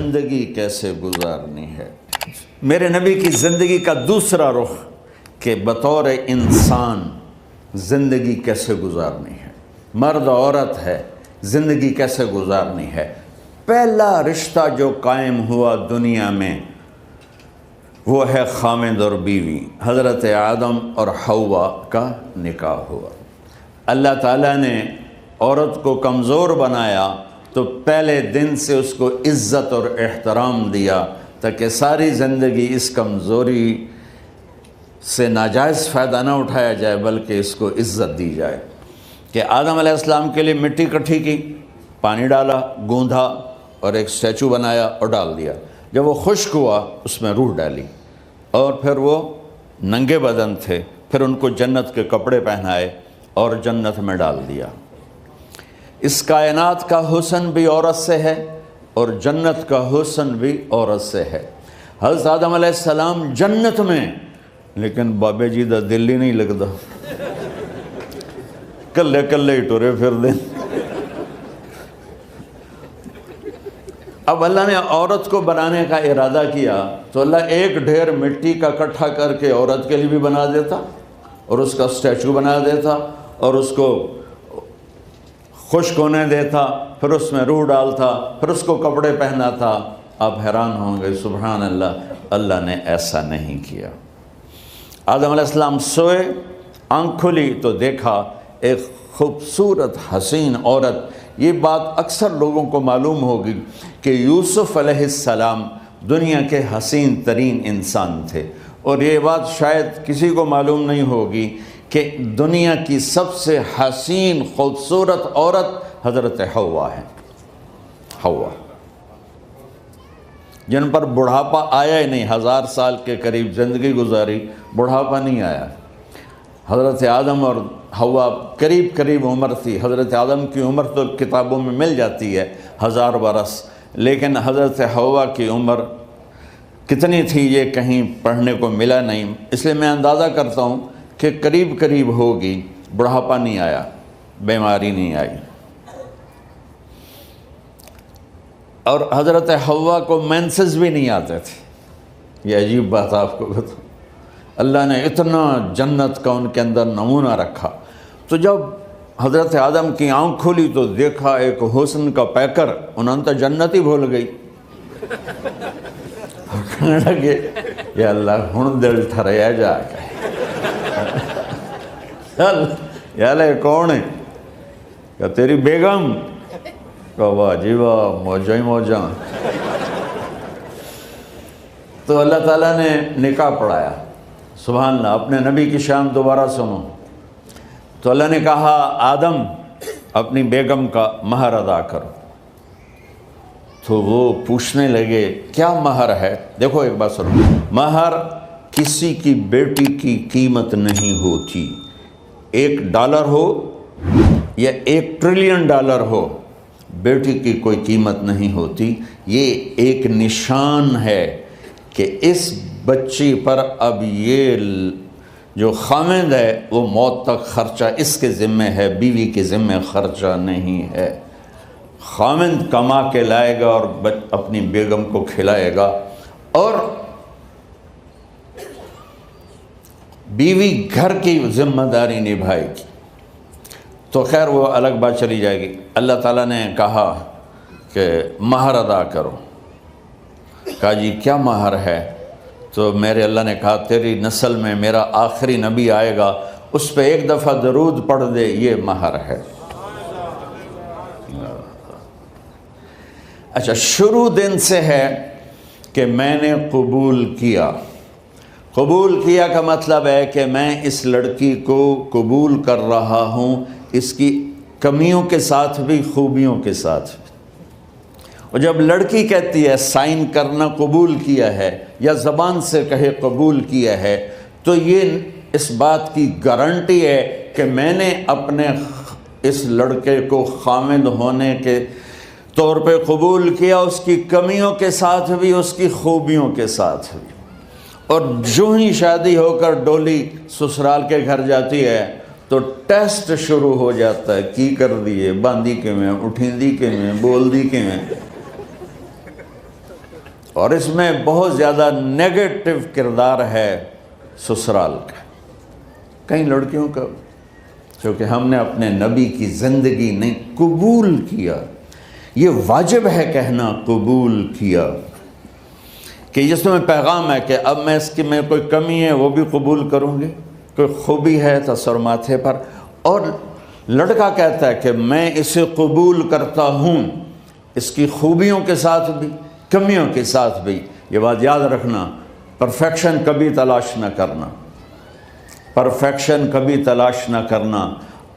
زندگی کیسے گزارنی ہے۔ میرے نبی کی زندگی کا دوسرا رخ کہ بطور انسان زندگی کیسے گزارنی ہے، مرد عورت ہے، زندگی کیسے گزارنی ہے۔ پہلا رشتہ جو قائم ہوا دنیا میں وہ ہے خامد اور بیوی، حضرت آدم اور حوا کا نکاح ہوا۔ اللہ تعالیٰ نے عورت کو کمزور بنایا تو پہلے دن سے اس کو عزت اور احترام دیا تاکہ ساری زندگی اس کمزوری سے ناجائز فائدہ نہ اٹھایا جائے بلکہ اس کو عزت دی جائے۔ کہ آدم علیہ السلام کے لیے مٹی اکٹھی کی، پانی ڈالا، گوندھا اور ایک اسٹیچو بنایا اور ڈال دیا۔ جب وہ خشک ہوا اس میں روح ڈالی اور پھر وہ ننگے بدن تھے، پھر ان کو جنت کے کپڑے پہنائے اور جنت میں ڈال دیا۔ اس کائنات کا حسن بھی عورت سے ہے اور جنت کا حسن بھی عورت سے ہے۔ حضرت آدم علیہ السلام جنت میں، لیکن بابے جی دا دل ہی نہیں لگتا، کلے کلے ہی ٹرے پھر دیں۔ اب اللہ نے عورت کو بنانے کا ارادہ کیا تو اللہ ایک ڈھیر مٹی کا اکٹھا کر کے عورت کے لیے بھی بنا دیتا اور اس کا اسٹیچو بنا دیتا اور اس کو خشک ہونے دیتا، پھر اس میں روح ڈالتا، پھر اس کو کپڑے پہناتا۔ آپ حیران ہوں گے، سبحان اللہ، اللہ نے ایسا نہیں کیا۔ آدم علیہ السلام سوئے، آنکھ کھلی تو دیکھا ایک خوبصورت حسین عورت۔ یہ بات اکثر لوگوں کو معلوم ہوگی کہ یوسف علیہ السلام دنیا کے حسین ترین انسان تھے، اور یہ بات شاید کسی کو معلوم نہیں ہوگی کہ دنیا کی سب سے حسین خوبصورت عورت حضرت حوا ہے۔ حوا جن پر بڑھاپا آیا ہی نہیں، 1000 سال کے قریب زندگی گزاری، بڑھاپا نہیں آیا۔ حضرت آدم اور حوا قریب قریب عمر تھی۔ حضرت آدم کی عمر تو کتابوں میں مل جاتی ہے 1000 برس، لیکن حضرت حوا کی عمر کتنی تھی یہ کہیں پڑھنے کو ملا نہیں، اس لیے میں اندازہ کرتا ہوں کہ قریب قریب ہوگی۔ بڑھاپا نہیں آیا، بیماری نہیں آئی۔ اور حضرت حوا کو مینسز بھی نہیں آتے تھے۔ یہ عجیب بات آپ کو بتاؤں، اللہ نے اتنا جنت کا ان کے اندر نمونہ رکھا۔ تو جب حضرت آدم کی آنکھ کھلی تو دیکھا ایک حسن کا پیکر، انہوں نے جنت ہی بھول گئی۔ کہنے لگے یا اللہ ہن دل ٹھریا جا کے، یا اللہ کون ہے؟ کہ تیری بیگم۔ کہ واہ جی واہ، موجاں ہی موجاں۔ تو اللہ تعالیٰ نے نکاح پڑھایا۔ سبحان اللہ، اپنے نبی کی شان دوبارہ سنو۔ تو اللہ نے کہا آدم اپنی بیگم کا مہر ادا کرو۔ تو وہ پوچھنے لگے کیا مہر ہے؟ دیکھو ایک بات سنو، مہر کسی کی بیٹی کی قیمت نہیں ہوتی۔ $1 ہو یا $1 ٹریلین ہو، بیٹی کی کوئی قیمت نہیں ہوتی۔ یہ ایک نشان ہے کہ اس بچی پر اب یہ جو خامند ہے وہ موت تک خرچہ اس کے ذمہ ہے، بیوی کے ذمہ خرچہ نہیں ہے۔ خامند کما کے لائے گا اور اپنی بیگم کو کھلائے گا، اور بیوی گھر کی ذمہ داری نبھائے گی۔ تو خیر وہ الگ بات چلی جائے گی۔ اللہ تعالیٰ نے کہا کہ مہر ادا کرو۔ کہا جی کیا مہر ہے؟ تو میرے اللہ نے کہا تیری نسل میں میرا آخری نبی آئے گا، اس پہ ایک دفعہ درود پڑھ دے، یہ مہر ہے۔ اچھا، شروع دن سے ہے کہ میں نے قبول کیا۔ قبول کیا کا مطلب ہے کہ میں اس لڑکی کو قبول کر رہا ہوں، اس کی کمیوں کے ساتھ بھی خوبیوں کے ساتھ بھی۔ اور جب لڑکی کہتی ہے سائن کرنا قبول کیا ہے، یا زبان سے کہے قبول کیا ہے، تو یہ اس بات کی گارنٹی ہے کہ میں نے اپنے اس لڑکے کو خامد ہونے کے طور پہ قبول کیا، اس کی کمیوں کے ساتھ بھی، اس کی خوبیوں کے ساتھ بھی۔ اور جو ہی شادی ہو کر ڈولی سسرال کے گھر جاتی ہے تو ٹیسٹ شروع ہو جاتا ہے، کی کر دیے، باندھی کے میں، اٹھیندی کے میں، بول دی کے میں۔ اور اس میں بہت زیادہ نیگیٹو کردار ہے سسرال کا. کئی لڑکیوں کا چونکہ ہم نے اپنے نبی کی زندگی نہیں قبول کیا. یہ واجب ہے کہنا قبول کیا، کہ جس میں پیغام ہے کہ اب میں اس کی میں کوئی کمی ہے وہ بھی قبول کروں گی، کوئی خوبی ہے تو سر ماتھے پر. اور لڑکا کہتا ہے کہ میں اسے قبول کرتا ہوں، اس کی خوبیوں کے ساتھ بھی کمیوں کے ساتھ بھی. یہ بات یاد رکھنا، پرفیکشن کبھی تلاش نہ کرنا، پرفیکشن کبھی تلاش نہ کرنا.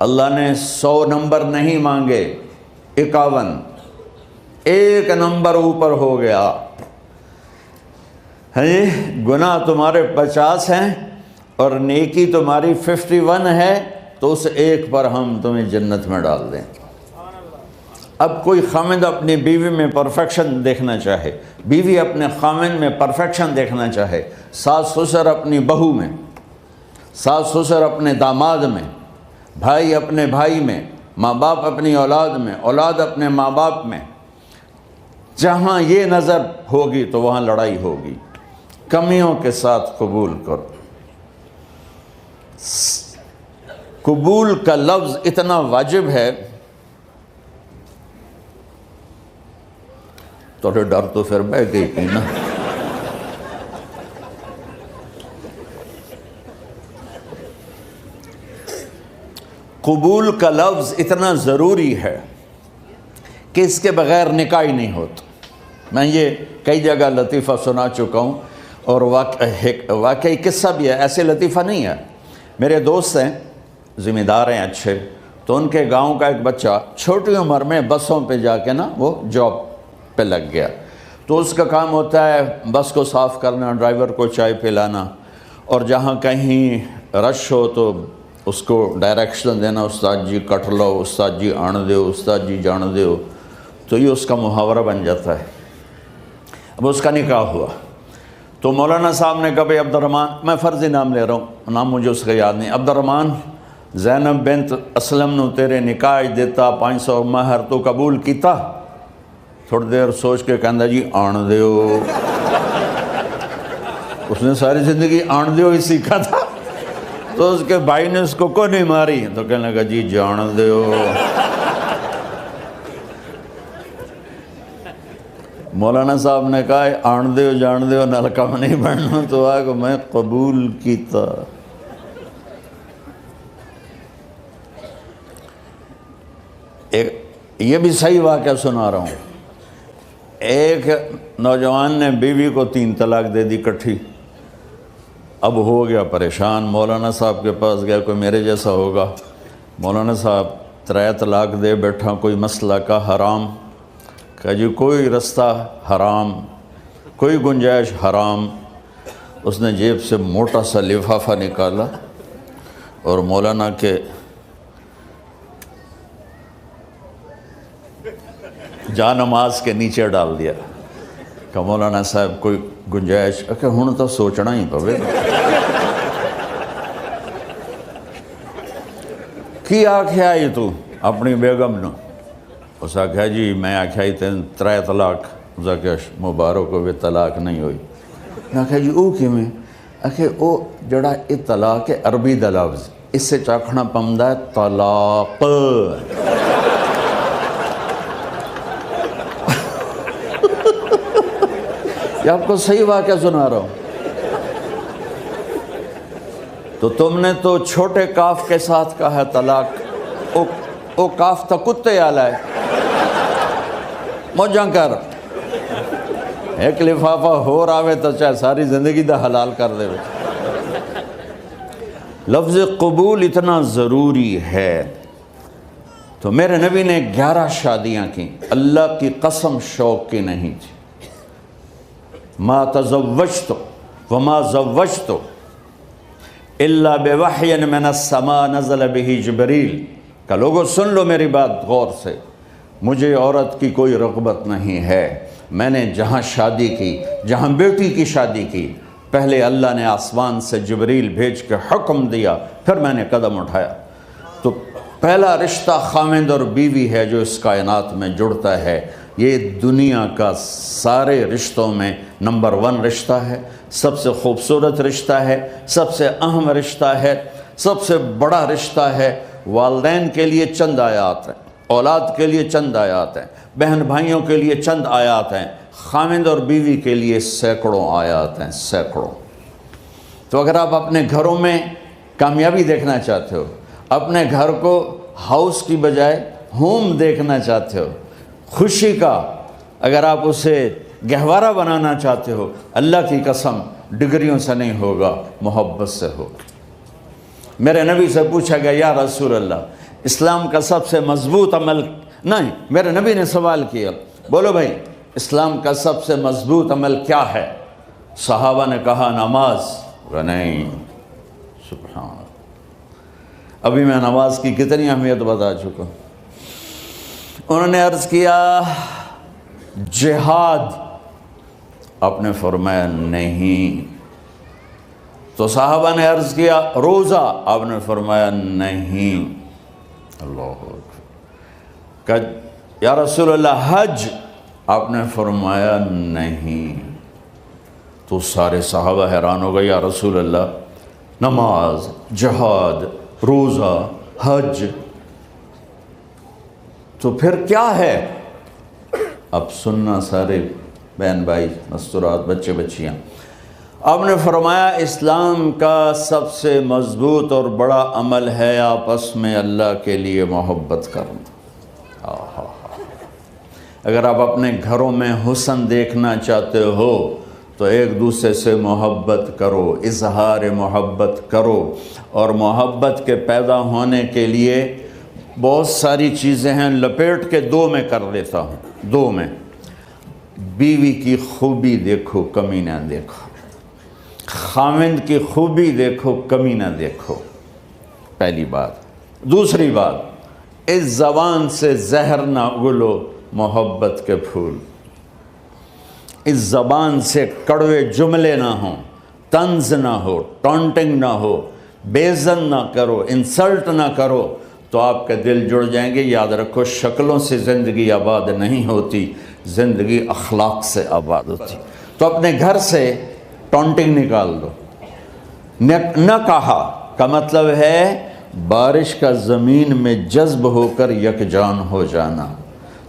اللہ نے 100 نمبر نہیں مانگے، 51، ایک نمبر اوپر ہو گیا. گناہ تمہارے 50 ہیں اور نیکی تمہاری 51 ہے، تو اس ایک پر ہم تمہیں جنت میں ڈال دیں. اب کوئی خامند اپنی بیوی میں پرفیکشن دیکھنا چاہے، بیوی اپنے خامند میں پرفیکشن دیکھنا چاہے، ساس سسر اپنی بہو میں، ساس سسر اپنے داماد میں، بھائی اپنے بھائی میں، ماں باپ اپنی اولاد میں، اولاد اپنے ماں باپ میں، جہاں یہ نظر ہوگی تو وہاں لڑائی ہوگی. کمیوں کے ساتھ قبول کرو. قبول کا لفظ اتنا واجب ہے، تو ڈر تو پھر بہ گئی تھی نا. قبول کا لفظ اتنا ضروری ہے کہ اس کے بغیر نکاح ہی نہیں ہوتا. میں یہ کئی جگہ لطیفہ سنا چکا ہوں، اور واقعی قصہ بھی ہے، ایسے لطیفہ نہیں ہے. میرے دوست ہیں، ذمہ دار ہیں اچھے، تو ان کے گاؤں کا ایک بچہ چھوٹی عمر میں بسوں پہ جا کے نا وہ جاب پہ لگ گیا. تو اس کا کام ہوتا ہے بس کو صاف کرنا، ڈرائیور کو چائے پلانا، اور جہاں کہیں رش ہو تو اس کو ڈائریکشن دینا، استاد جی کٹ لو، استاد جی آن دیو، استاد جی جان دیو. تو یہ اس کا محاورہ بن جاتا ہے. اب اس کا نکاح ہوا تو مولانا صاحب نے کہا بھائی عبد الرحمن، میں فرضی نام لے رہا ہوں، نام مجھے اس کا یاد نہیں، عبد الرحمن زینب بنت اسلم نو تیرے نکاح دیتا 500 مہر تو قبول کیتا. تھوڑی دیر سوچ کے کہندا جی آن دیو. اس نے ساری زندگی آن دیو ہی سیکھا تھا. تو اس کے بھائی نے اس کو کوئی نہیں ماری تو کہنے لگا جی جان دیو. مولانا صاحب نے کہا آن دیو جان دیو نال کم نہیں بننا، تو آگے میں قبول کیتا. یہ بھی صحیح واقعہ سنا رہا ہوں. ایک نوجوان نے بیوی کو 3 طلاق دے دی کٹھی. اب ہو گیا پریشان، مولانا صاحب کے پاس گیا، کوئی میرے جیسا ہوگا. مولانا صاحب 3 طلاق دے بیٹھا، کوئی مسئلہ کا حرام. کہا جی کوئی رستہ حرام، کوئی گنجائش حرام. اس نے جیب سے موٹا سا لفافہ نکالا اور مولانا کے جا نماز کے نیچے ڈال دیا. کہ مولانا صاحب کوئی گنجائش، کہ ہن تو سوچنا ہی پوے. کی آکھیا یہ تو اپنی بیگم نو؟ اس آکھیا جی میں آکھیا ہی 3 طلاق. اس آکھیا مبارک ہوئے طلاق نہیں ہوئی. میں آکھیا جی او کیویں؟ آکھے او جڑا یہ طلاق ہے عربی دا لفظ، اس سے چاکھنا پمدا ہے طلاق. یہ آپ کو صحیح واقعہ سنا رہا ہوں. تو تم نے تو چھوٹے کاف کے ساتھ کہا ہے طلاق. او کاف تا کتے آلا ہے. موجاں کر ایک لفافہ ہو راوے تو چاہے ساری زندگی دا حلال کر دے. لفظ قبول اتنا ضروری ہے. تو میرے نبی نے 11 شادیاں کی، اللہ کی قسم شوق کی نہیں تھی. ما تزوجت وما زوجت الا بوحی من السماء نزل به جبریل. کہ لوگوں سن لو میری بات غور سے، مجھے عورت کی کوئی رغبت نہیں ہے. میں نے جہاں شادی کی، جہاں بیٹی کی شادی کی، پہلے اللہ نے آسمان سے جبریل بھیج کے حکم دیا، پھر میں نے قدم اٹھایا. تو پہلا رشتہ خاوند اور بیوی ہے جو اس کائنات میں جڑتا ہے. یہ دنیا کا سارے رشتوں میں نمبر 1 رشتہ ہے، سب سے خوبصورت رشتہ ہے، سب سے اہم رشتہ ہے، سب سے بڑا رشتہ ہے۔ والدین کے لیے چند آیات ہیں، اولاد کے لیے چند آیات ہیں، بہن بھائیوں کے لیے چند آیات ہیں، خاوند اور بیوی کے لیے سینکڑوں آیات ہیں، سینکڑوں۔ تو اگر آپ اپنے گھروں میں کامیابی دیکھنا چاہتے ہو، اپنے گھر کو ہاؤس کی بجائے ہوم دیکھنا چاہتے ہو، خوشی کا اگر آپ اسے گہوارہ بنانا چاہتے ہو، اللہ کی قسم ڈگریوں سے نہیں ہوگا، محبت سے ہوگا۔ میرے نبی سے پوچھا گیا یا رسول اللہ اسلام کا سب سے مضبوط عمل، نہیں، میرے نبی نے سوال کیا، بولو بھائی اسلام کا سب سے مضبوط عمل کیا ہے؟ صحابہ نے کہا نماز۔ نہیں، سبحان اللہ، ابھی میں نماز کی کتنی اہمیت بتا چکا۔ انہوں نے عرض کیا جہاد، آپ نے فرمایا نہیں۔ تو صحابہ نے عرض کیا روزہ، آپ نے فرمایا نہیں۔ اللہ اکبر۔ کہ یا رسول اللہ حج، آپ نے فرمایا نہیں۔ تو سارے صحابہ حیران ہو گئے، یا رسول اللہ نماز، جہاد، روزہ، حج، تو پھر کیا ہے؟ اب سننا سارے بہن بھائی، مستورات، بچے بچیاں، آپ نے فرمایا اسلام کا سب سے مضبوط اور بڑا عمل ہے آپس میں اللہ کے لیے محبت کرنا۔ اگر آپ اپنے گھروں میں حسن دیکھنا چاہتے ہو تو ایک دوسرے سے محبت کرو، اظہار محبت کرو، اور محبت کے پیدا ہونے کے لیے بہت ساری چیزیں ہیں، لپیٹ کے 2 میں کر لیتا ہوں، 2 میں۔ بیوی کی خوبی دیکھو، کمی نہ دیکھو، خاوند کی خوبی دیکھو، کمی نہ دیکھو، پہلی بات۔ دوسری بات، اس زبان سے زہر نہ اگلو محبت کے پھول، اس زبان سے کڑوے جملے نہ ہوں، طنز نہ ہو، ٹانٹنگ نہ ہو، بےعزت نہ کرو، انسلٹ نہ کرو، تو آپ کے دل جڑ جائیں گے۔ یاد رکھو شکلوں سے زندگی آباد نہیں ہوتی، زندگی اخلاق سے آباد ہوتی۔ تو اپنے گھر سے ٹانٹنگ نکال دو۔ نہ کہا کا مطلب ہے بارش کا زمین میں جذب ہو کر یکجان ہو جانا،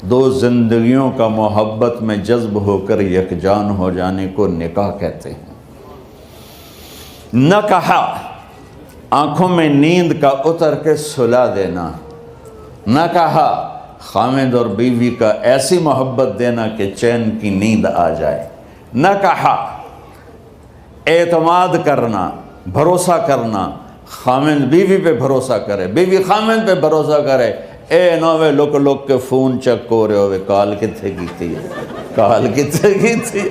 2 زندگیوں کا محبت میں جذب ہو کر یکجان ہو جانے کو نکاح کہتے ہیں۔ نہ کہا آنکھوں میں نیند کا اتر کے سلا دینا، نہ کہا خاوند اور بیوی کا ایسی محبت دینا کہ چین کی نیند آ جائے، نہ کہا اعتماد کرنا، بھروسہ کرنا، خاوند بیوی پہ بھروسہ کرے، بیوی خاوند پہ بھروسہ کرے۔ اے نوے لوک لوک کے فون چیک ہو رہے ہوئے، کال کتنے کی تھی، کال کتنے کی تھی۔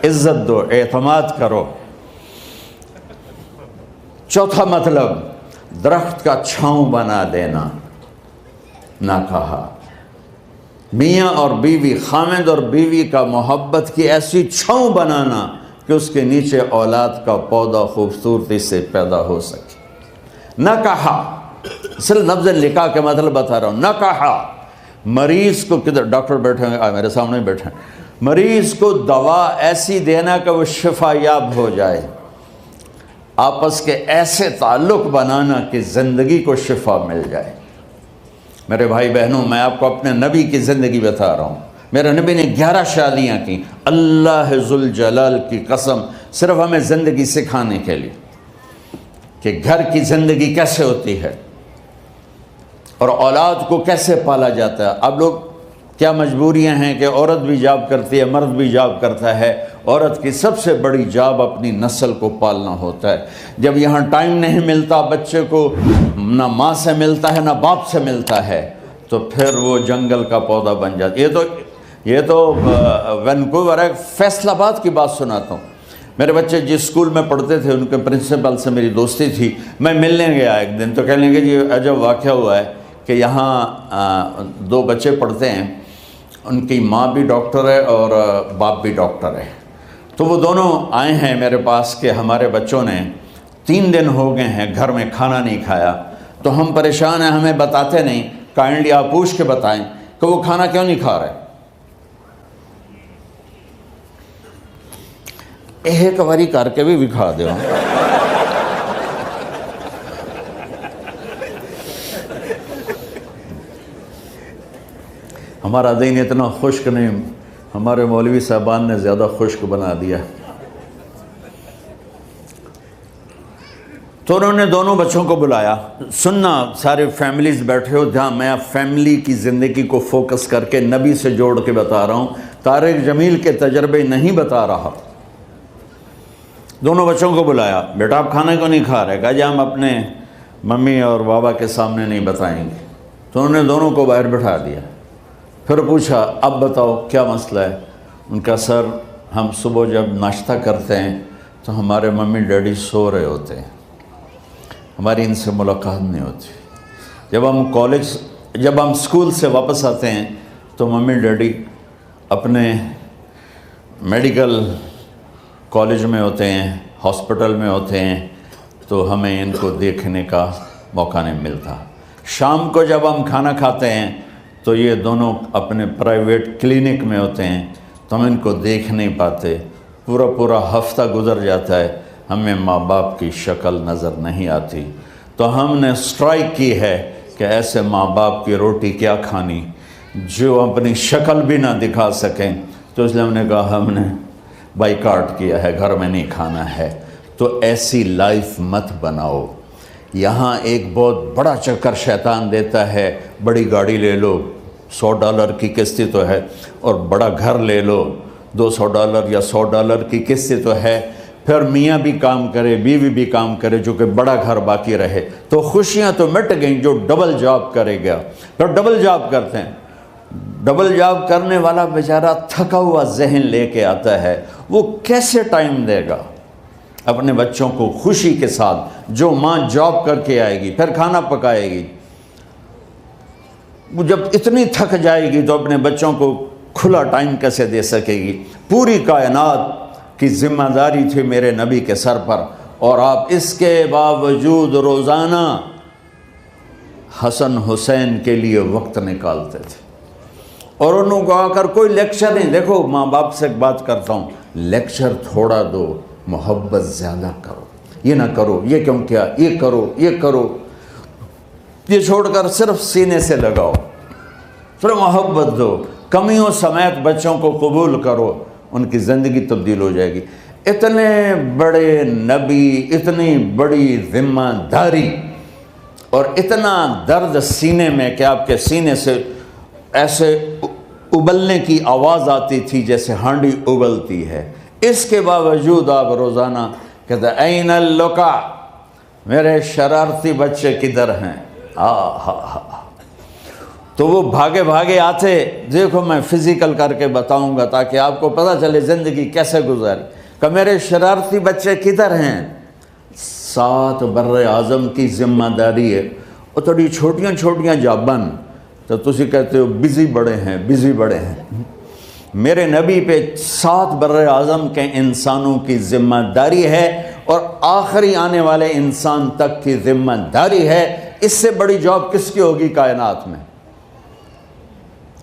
عزت دو، اعتماد کرو۔ چوتھا مطلب درخت کا چھاؤں بنا دینا، نہ کہا میاں اور بیوی، خاوند اور بیوی کا محبت کی ایسی چھاؤں بنانا کہ اس کے نیچے اولاد کا پودا خوبصورتی سے پیدا ہو سکے۔ نہ کہا، صرف لفظ نکاح کے مطلب بتا رہا ہوں، نہ کہا مریض کو، کدھر ڈاکٹر بیٹھے ہیں، میرے سامنے بیٹھے ہیں، مریض کو دوا ایسی دینا کہ وہ شفا یاب ہو جائے، آپس کے ایسے تعلق بنانا کہ زندگی کو شفا مل جائے۔ میرے بھائی بہنوں، میں آپ کو اپنے نبی کی زندگی بتا رہا ہوں۔ میرے نبی نے 11 شادیاں کی، اللہ ذوالجلال کی قسم، صرف ہمیں زندگی سکھانے کے لیے کہ گھر کی زندگی کیسے ہوتی ہے اور اولاد کو کیسے پالا جاتا ہے۔ اب لوگ کیا مجبوریاں ہیں کہ عورت بھی جاب کرتی ہے، مرد بھی جاب کرتا ہے۔ عورت کی سب سے بڑی جاب اپنی نسل کو پالنا ہوتا ہے۔ جب یہاں ٹائم نہیں ملتا بچے کو، نہ ماں سے ملتا ہے نہ باپ سے ملتا ہے، تو پھر وہ جنگل کا پودا بن جاتا ہے۔ یہ تو وینکوور ہے، فیصل آباد کی بات سناتا ہوں۔ میرے بچے جس اسکول میں پڑھتے تھے ان کے پرنسپل سے میری دوستی تھی، میں ملنے گیا ایک دن، تو کہنے لگے جی عجب واقعہ ہوا ہے کہ یہاں 2 بچے پڑھتے ہیں، ان کی ماں بھی ڈاکٹر ہے اور باپ بھی ڈاکٹر ہے، تو وہ دونوں آئے ہیں میرے پاس کہ ہمارے بچوں نے 3 دن ہو گئے ہیں گھر میں کھانا نہیں کھایا، تو ہم پریشان ہیں، ہمیں بتاتے نہیں، کائنڈلی آپ پوچھ کے بتائیں کہ وہ کھانا کیوں نہیں کھا رہے۔ ایک باری کر کے بھی دکھا دو. ہمارا دین اتنا خشک نہیں، ہمارے مولوی صاحبان نے زیادہ خشک بنا دیا. تو انہوں نے دونوں بچوں کو بلایا. سننا، سارے فیملیز بیٹھے ہو جہاں میں فیملی کی زندگی کو فوکس کر کے نبی سے جوڑ کے بتا رہا ہوں، طارق جمیل کے تجربے نہیں بتا رہا. دونوں بچوں کو بلایا. بیٹا آپ کھانے کو نہیں کھا رہے؟ کہا جی ہم اپنے ممی اور بابا کے سامنے نہیں بتائیں گے. تو انہوں نے دونوں کو باہر بٹھا دیا. پھر پوچھا اب بتاؤ کیا مسئلہ ہے؟ ان کا سر ہم صبح جب ناشتہ کرتے ہیں تو ہمارے ممی ڈیڈی سو رہے ہوتے ہیں، ہماری ان سے ملاقات نہیں ہوتی. جب ہم اسکول سے واپس آتے ہیں تو ممی ڈیڈی اپنے میڈیکل کالج میں ہوتے ہیں، ہاسپٹل میں ہوتے ہیں، تو ہمیں ان کو دیکھنے کا موقع نہیں ملتا. شام کو جب ہم کھانا کھاتے ہیں تو یہ دونوں اپنے پرائیویٹ کلینک میں ہوتے ہیں، تو ہم ان کو دیکھ نہیں پاتے. پورا ہفتہ گزر جاتا ہے، ہمیں ماں باپ کی شکل نظر نہیں آتی. تو ہم نے سٹرائک کی ہے کہ ایسے ماں باپ کی روٹی کیا کھانی جو اپنی شکل بھی نہ دکھا سکیں. تو اس لیے ہم نے کہا ہم نے بائیکاٹ کیا ہے، گھر میں نہیں کھانا ہے. تو ایسی لائف مت بناؤ. یہاں ایک بہت بڑا چکر شیطان دیتا ہے، بڑی گاڑی لے لو، $100 کی قسط تو ہے، اور بڑا گھر لے لو، $200 یا $100 کی قسط تو ہے. پھر میاں بھی کام کرے، بیوی بھی کام کرے، جو کہ بڑا گھر باقی رہے، تو خوشیاں تو مٹ گئیں. جو ڈبل جاب کرے گا، پھر ڈبل جاب کرتے ہیں. ڈبل جاب کرنے والا بیچارہ تھکا ہوا ذہن لے کے آتا ہے، وہ کیسے ٹائم دے گا اپنے بچوں کو خوشی کے ساتھ؟ جو ماں جاب کر کے آئے گی پھر کھانا پکائے گی، وہ جب اتنی تھک جائے گی تو اپنے بچوں کو کھلا ٹائم کیسے دے سکے گی؟ پوری کائنات کی ذمہ داری تھی میرے نبی کے سر پر، اور آپ اس کے باوجود روزانہ حسن حسین کے لیے وقت نکالتے تھے. اور انہوں کو آ کر کوئی لیکچر نہیں. دیکھو ماں باپ سے ایک بات کرتا ہوں، لیکچر تھوڑا دو، محبت زیادہ کرو. یہ نہ کرو، یہ کیوں کیا، یہ کرو، یہ کرو، یہ چھوڑ کر صرف سینے سے لگاؤ، صرف محبت دو. کمیوں سمیت بچوں کو قبول کرو، ان کی زندگی تبدیل ہو جائے گی. اتنے بڑے نبی، اتنی بڑی ذمہ داری، اور اتنا درد سینے میں کہ آپ کے سینے سے ایسے ابلنے کی آواز آتی تھی جیسے ہانڈی ابلتی ہے. اس کے باوجود آپ روزانہ کہتے این اللقا، میرے شرارتی بچے کدھر ہیں؟ تو وہ بھاگے بھاگے آتے. دیکھو میں فزیکل کر کے بتاؤں گا تاکہ آپ کو پتہ چلے زندگی کیسے گزاری. کہ میرے شرارتی بچے کدھر ہیں؟ 7 بر اعظم کی ذمہ داری ہے. اور تھوڑی چھوٹیاں جابن تو تسی کہتے ہو بزی بڑے ہیں، بزی بڑے ہیں. میرے نبی پہ 7 بر اعظم کے انسانوں کی ذمہ داری ہے، اور آخری آنے والے انسان تک کی ذمہ داری ہے. اس سے بڑی جاب کس کی ہوگی کائنات میں؟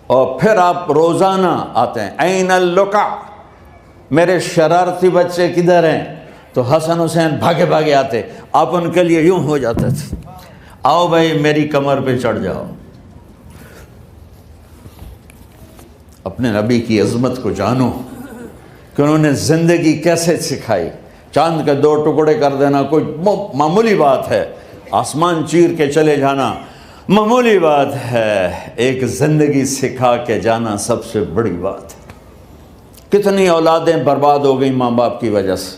اور پھر آپ روزانہ آتے ہیں این اللقا، میرے شرارتی بچے کدھر ہیں؟ تو حسن حسین بھاگے بھاگے آتے. آپ ان کے لیے یوں ہو جاتے تھے، آؤ بھائی میری کمر پہ چڑھ جاؤ. اپنے نبی کی عظمت کو جانو کہ انہوں نے زندگی کیسے سکھائی. چاند کے 2 ٹکڑے کر دینا کوئی معمولی بات ہے، آسمان چیر کے چلے جانا معمولی بات ہے، ایک زندگی سکھا کے جانا سب سے بڑی بات ہے. کتنی اولادیں برباد ہو گئی ماں باپ کی وجہ سے،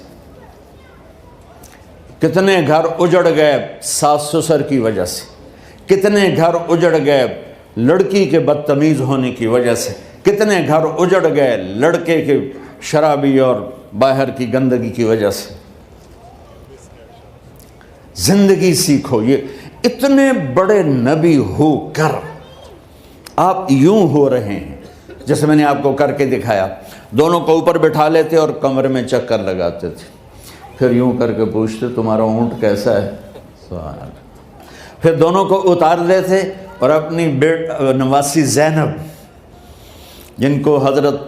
کتنے گھر اجڑ گئے ساس سسر کی وجہ سے، کتنے گھر اجڑ گئے لڑکی کے بدتمیز ہونے کی وجہ سے، کتنے گھر اجڑ گئے لڑکے کے شرابی اور باہر کی گندگی کی وجہ سے. زندگی سیکھو. یہ اتنے بڑے نبی ہو کر آپ یوں ہو رہے ہیں جیسے میں نے آپ کو کر کے دکھایا. دونوں کو اوپر بٹھا لیتے اور کمرے میں چکر لگاتے تھے، پھر یوں کر کے پوچھتے تمہارا اونٹ کیسا ہے؟ سوال. پھر دونوں کو اتار دیتے اور اپنی نواسی زینب، جن کو حضرت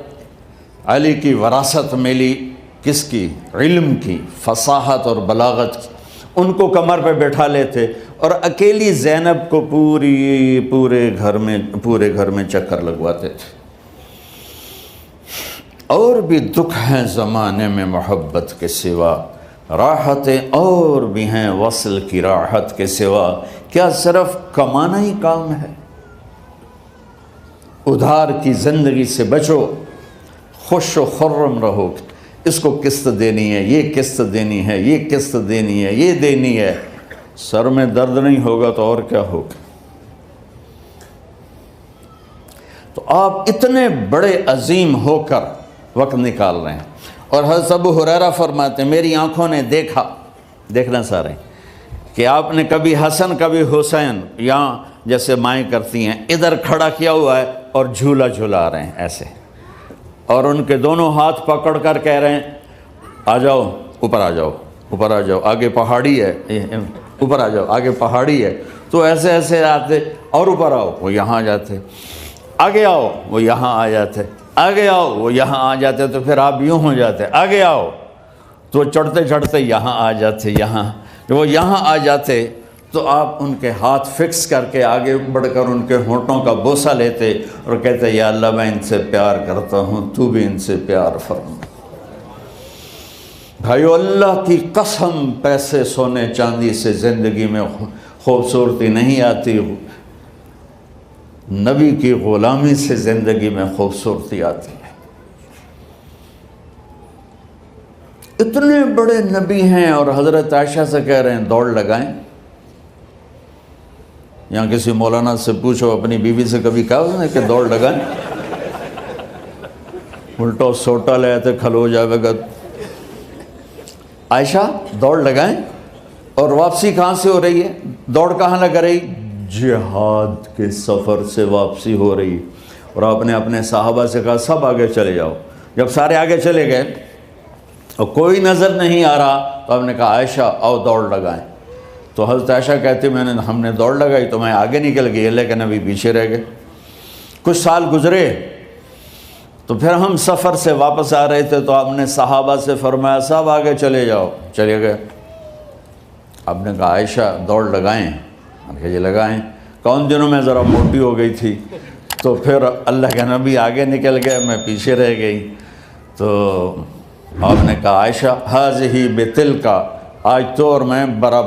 علی کی وراثت ملی کس کی؟ علم کی، فصاحت اور بلاغت کی، ان کو کمر پہ بٹھا لیتے اور اکیلی زینب کو پورے گھر میں چکر لگواتے تھے۔ اور بھی دکھ ہیں زمانے میں محبت کے سوا، راحتیں اور بھی ہیں وصل کی راحت کے سوا، کیا صرف کمانا ہی کام ہے؟ ادھار کی زندگی سے بچو، خوش و خرم رہو، اس کو قسط دینی ہے، یہ قسط دینی ہے، یہ قسط دینی ہے، یہ دینی ہے، سر میں درد نہیں ہوگا تو اور کیا ہوگا؟ تو آپ اتنے بڑے عظیم ہو کر وقت نکال رہے ہیں، اور حضرت ابو ہریرہ فرماتے ہیں میری آنکھوں نے دیکھنا سارے کہ آپ نے کبھی حسن کبھی حسین یہاں جیسے مائیں کرتی ہیں ادھر کھڑا کیا ہوا ہے اور جھولا جھلا رہے ہیں ایسے، اور ان کے دونوں ہاتھ پکڑ کر کہہ رہے ہیں آ جاؤ اوپر آ جاؤ، اوپر آ جاؤ، آگے پہاڑی ہے، اوپر آ جاؤ، آگے پہاڑی ہے، تو ایسے ایسے آتے، اور اوپر آؤ، وہ یہاں آ جاتے، آگے آؤ، وہ یہاں آ جاتے، آگے آؤ، وہ یہاں آ جاتے، تو پھر آپ یوں ہو جاتے، آگے آؤ، تو چڑھتے چڑھتے یہاں آ جاتے، جب وہ یہاں آ جاتے تو آپ ان کے ہاتھ فکس کر کے آگے بڑھ کر ان کے ہونٹوں کا بوسہ لیتے اور کہتے یا اللہ میں ان سے پیار کرتا ہوں، تو بھی ان سے پیار فرما۔ بھائیو اللہ کی قسم، پیسے سونے چاندی سے زندگی میں خوبصورتی نہیں آتی، نبی کی غلامی سے زندگی میں خوبصورتی آتی ہے۔ اتنے بڑے نبی ہیں اور حضرت عائشہ سے کہہ رہے ہیں دوڑ لگائیں۔ یہاں کسی مولانا سے پوچھو اپنی بیوی سے کبھی کہا اس نے کہ دوڑ لگائیں؟ الٹا سوٹا لے تو کھلو جاوے گا۔ عائشہ دوڑ لگائیں، اور واپسی کہاں سے ہو رہی ہے؟ دوڑ کہاں لگ رہی؟ جہاد کے سفر سے واپسی ہو رہی، اور آپ نے اپنے صحابہ سے کہا سب آگے چلے جاؤ۔ جب سارے آگے چلے گئے اور کوئی نظر نہیں آ رہا تو آپ نے کہا عائشہ آؤ دوڑ لگائیں، تو حضرت عائشہ کہتے ہم نے دوڑ لگائی تو میں آگے نکل گئی لیکن ابھی پیچھے رہ گئے۔ کچھ سال گزرے تو پھر ہم سفر سے واپس آ رہے تھے تو آپ نے صحابہ سے فرمایا سب آگے چلے جاؤ، چلے گئے۔ آپ نے کہا عائشہ دوڑ لگائیں؟ کہ جی لگائیں۔ کون دنوں میں ذرا موٹی ہو گئی تھی تو پھر اللہ کے نبی آگے نکل گئے، میں پیچھے رہ گئی، تو آپ نے کہا عائشہ ہاذہ بتلک، آج تو اور میں برابر